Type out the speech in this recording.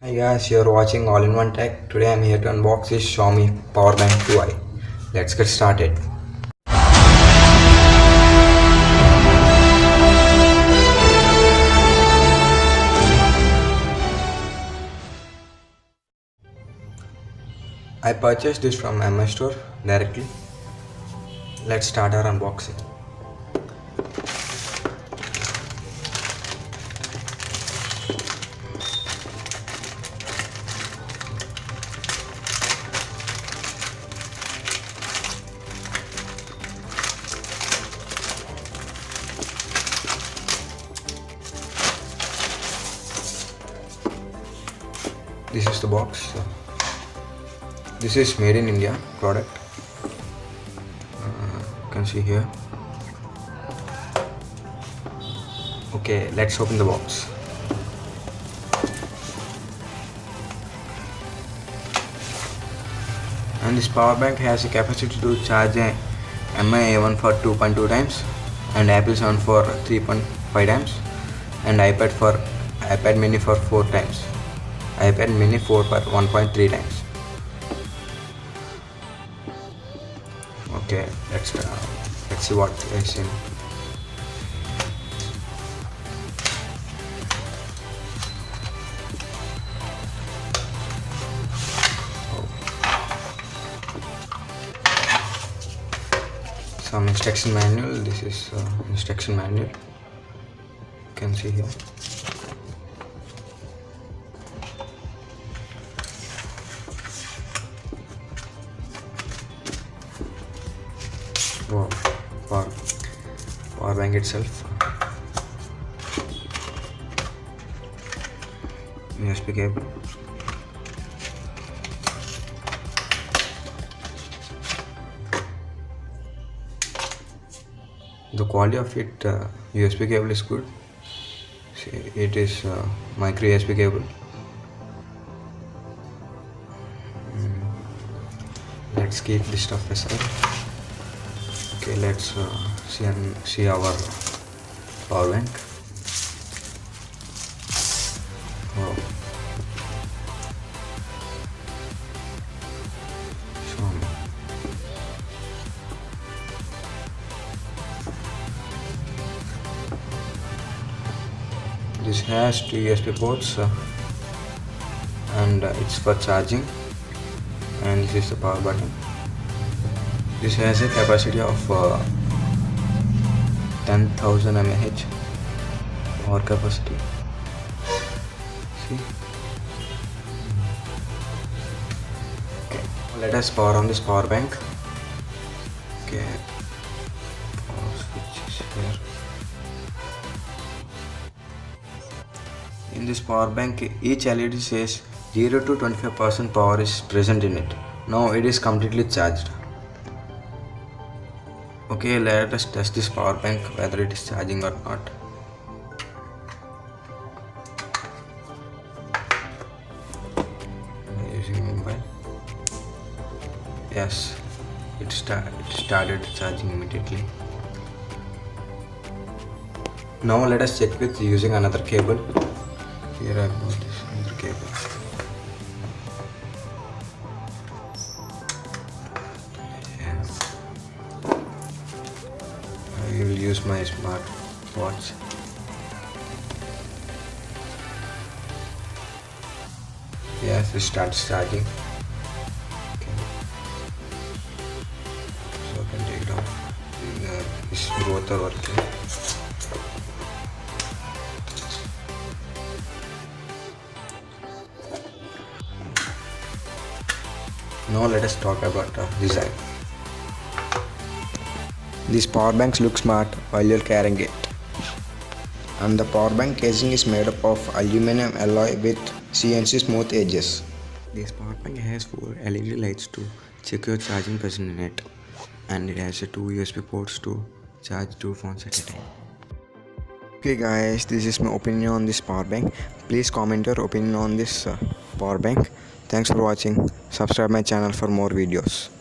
Hi guys, you're watching All-in-One Tech. Today I'm here to unbox this Xiaomi Power Bank 2i. Let's get started. I purchased this from mAH store directly. Let's start our unboxing. This is the box. This is made in India product. You can see here. Okay, let's open the box. And this power bank has a capacity to charge a mAH for 2.2 times and Apple 7 for 3.5 times and iPad mini for 4 times. iPad mini 4 for 1.3 times. Okay, let's see what is in. Some instruction manual. This is instruction manual. You can see here. Wow, power bank itself. USB cable. The quality of it, USB cable is good. See, it is micro USB cable. Let's keep this stuff aside. Okay, let's see our power bank. Wow. Xiaomi. This has two USB ports and it's for charging, and this is the power button. This has a capacity of 10,000 mAh power capacity. See? Okay, let us power on this power bank. Okay, power switch is here. In this power bank, each LED says 0 to 25% power is present in it. Now it is completely charged. Okay, let us test this power bank whether it is charging or not. Using mobile. Yes, it started charging immediately. Now let us check with using another cable. Here I bought this another cable. I will use my smart watch. Yes, it starts charging. Okay. So I can take it off. This both are working. Now let us talk about design. These power banks look smart while you're carrying it. And the power bank casing is made up of aluminum alloy with CNC smooth edges. This power bank has 4 LED lights to check your charging position in it. And it has 2 USB ports to charge 2 phones at a time. Okay guys, this is my opinion on this power bank. Please comment your opinion on this power bank. Thanks for watching. Subscribe my channel for more videos.